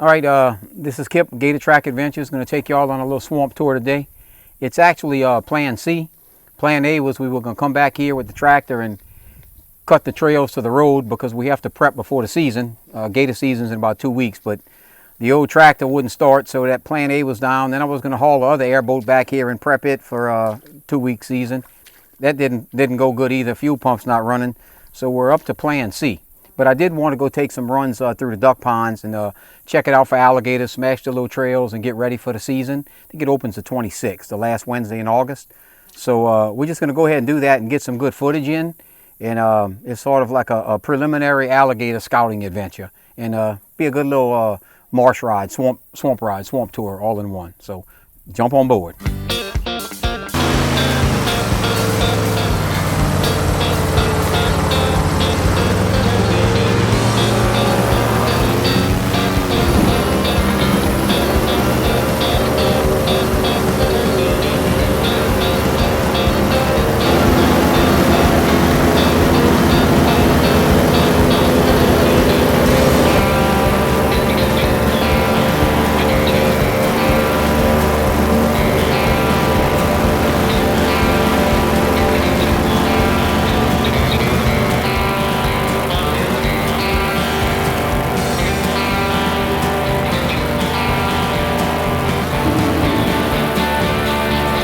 All right, this is Kip, Gator Tracks Adventure. Is going to take y'all on a little swamp tour today. It's actually Plan C. Plan A was we were going to come back here with the tractor and cut the trails to the road because we have to prep before the season. Gator season's in about 2 weeks, but the old tractor wouldn't start, so that Plan A was down. Then I was going to haul the other airboat back here and prep it for a 2-week season. That didn't go good either. Fuel pump's not running, so we're up to Plan C. But I did want to go take some runs through the duck ponds and check it out for alligators, smash the little trails, and get ready for the season. I think it opens the 26th, the last Wednesday in August. So we're just going to go ahead and do that and get some good footage in. And it's sort of like a preliminary alligator scouting adventure. And be a good little marsh ride, swamp ride, swamp tour, all in one. So jump on board.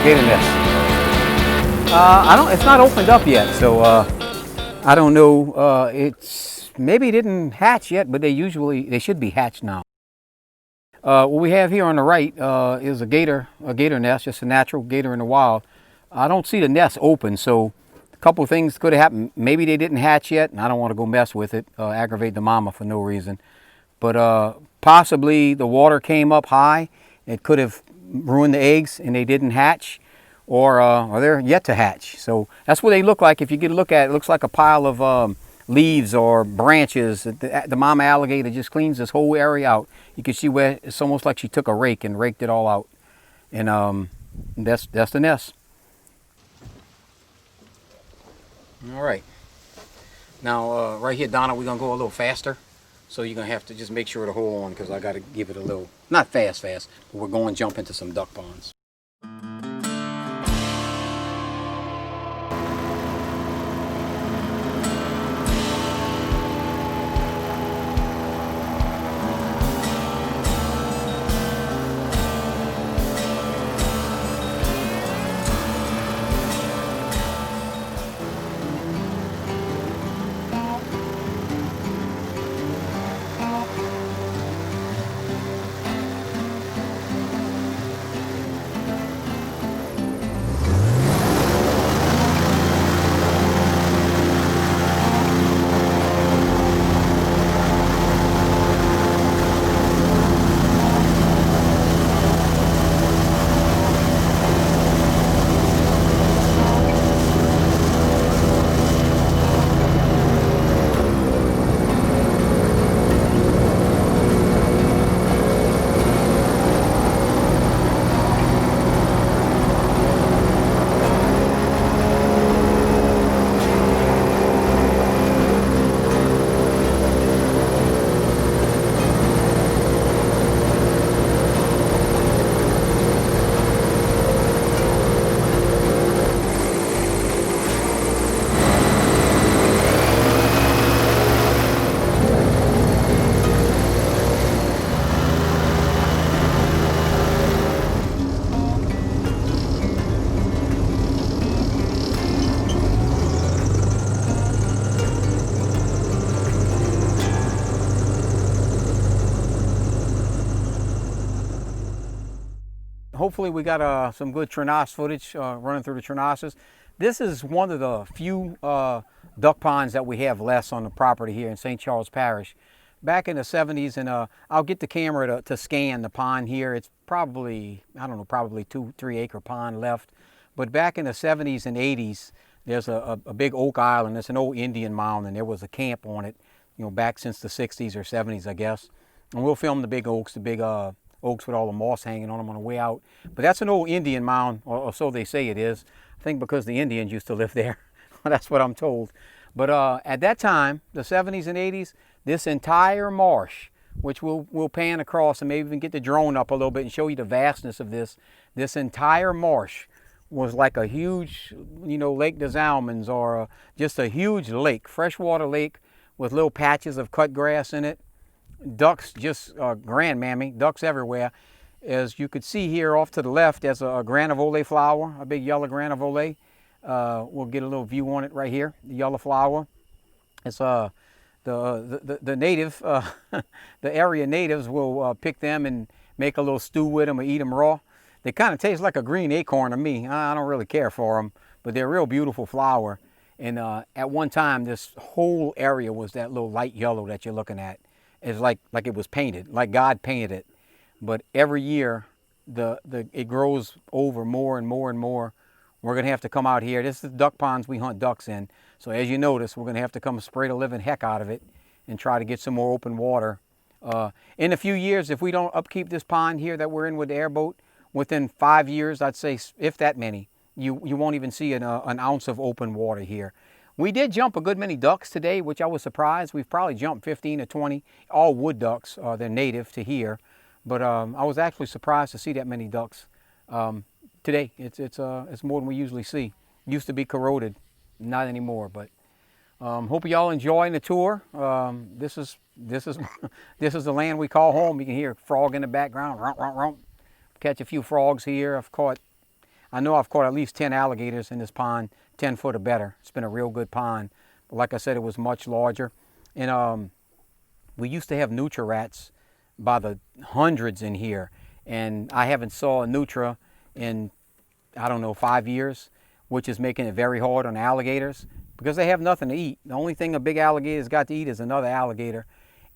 Gator Nest. It's not opened up yet, so I don't know. Maybe it didn't hatch yet, but they should be hatched now. What we have here on the right is a gator nest, just a natural gator in the wild. I don't see the nest open, so a couple of things could have happened. Maybe they didn't hatch yet, and I don't want to go mess with it, aggravate the mama for no reason. But possibly the water came up high. It could have ruined the eggs and they didn't hatch, or they're yet to hatch. So that's what they look like. If you get a look at it, it looks like a pile of leaves or branches. The mama alligator just cleans this whole area out. You can see where it's almost like she took a rake and raked it all out. And that's the nest. All right. Now right here, Donna, we're gonna go a little faster. So you're going to have to just make sure to hold on because I got to give it a little, not fast, but we're going to jump into some duck ponds. Hopefully we got some good Trenasse footage running through the Trenasses. This is one of the few duck ponds that we have left on the property here in St. Charles Parish. Back in the 70s, and I'll get the camera to scan the pond here. It's probably, I don't know, probably 2-3 acre pond left. But back in the 70s and 80s, there's a big oak island. It's an old Indian mound, and there was a camp on it, you know, back since the 60s or 70s, I guess. And we'll film the big oaks, oaks with all the moss hanging on them on the way out. But that's an old Indian mound, or so they say it is. I think because the Indians used to live there. That's what I'm told. But at that time, the 70s and 80s, this entire marsh which we'll pan across and maybe even get the drone up a little bit and show you the vastness of this. This entire marsh was like a huge, you know, Lake des Allemands, or just a huge lake, freshwater lake with little patches of cut grass in it. Ducks, just grand mammy, ducks everywhere. As you could see here off to the left, there's a Grainea flower, a big yellow Grainea. We'll get a little view on it right here, the yellow flower. It's the native, the area natives will pick them and make a little stew with them or eat them raw. They kind of taste like a green acorn to me. I don't really care for them, but they're a real beautiful flower. And at one time, this whole area was that little light yellow that you're looking at. It's like it was painted, like God painted it. But every year, it grows over more and more and more. We're going to have to come out here. This is the duck ponds we hunt ducks in. So as you notice, we're going to have to come spray the living heck out of it and try to get some more open water. In a few years, if we don't upkeep this pond here that we're in with the airboat, within 5 years, I'd say, if that many, you won't even see an ounce of open water here. We did jump a good many ducks today, which I was surprised. We've probably jumped 15 or 20, all wood ducks. They're native to here. But I was actually surprised to see that many ducks today. It's more than we usually see. Used to be corroded, not anymore. But hope y'all enjoying the tour. This is this is the land we call home. You can hear a frog in the background. Rump, rump, rump. Catch a few frogs here. I know I've caught at least 10 alligators in this pond, 10 foot or better. It's been a real good pond. But like I said, it was much larger. And we used to have nutria rats by the hundreds in here. And I haven't saw a nutria in, I don't know, 5 years, which is making it very hard on alligators because they have nothing to eat. The only thing a big alligator's got to eat is another alligator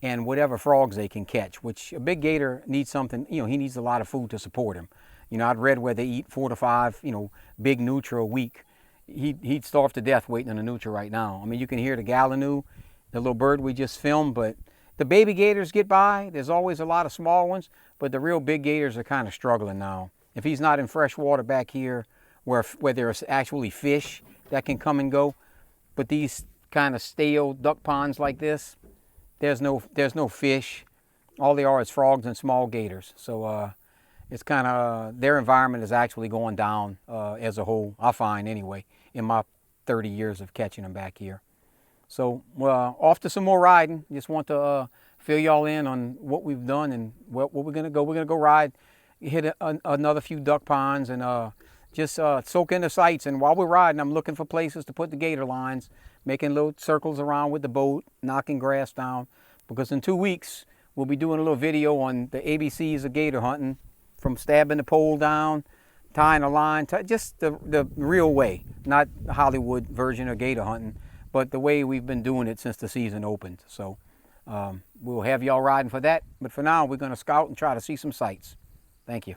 and whatever frogs they can catch, which a big gator needs something, you know, he needs a lot of food to support him. You know, I'd read where they eat 4 to 5, you know, big nutria a week. He'd starve to death waiting on a nutria right now. I mean, you can hear the Gallinule, the little bird we just filmed, but the baby gators get by. There's always a lot of small ones, but the real big gators are kind of struggling now. If he's not in fresh water back here where there's actually fish that can come and go, but these kind of stale duck ponds like this, there's no fish. All they are is frogs and small gators. So it's kind of, their environment is actually going down as a whole, I find anyway, in my 30 years of catching them back here. So off to some more riding. Just want to fill y'all in on what we've done and what we're going to go. We're going to go ride, hit another few duck ponds and just soak in the sights. And while we're riding, I'm looking for places to put the gator lines, making little circles around with the boat, knocking grass down. Because in 2 weeks, we'll be doing a little video on the ABCs of gator hunting, from stabbing the pole down, tying a line, just the real way, not the Hollywood version of gator hunting, but the way we've been doing it since the season opened. So we'll have y'all riding for that. But for now, we're going to scout and try to see some sights. Thank you.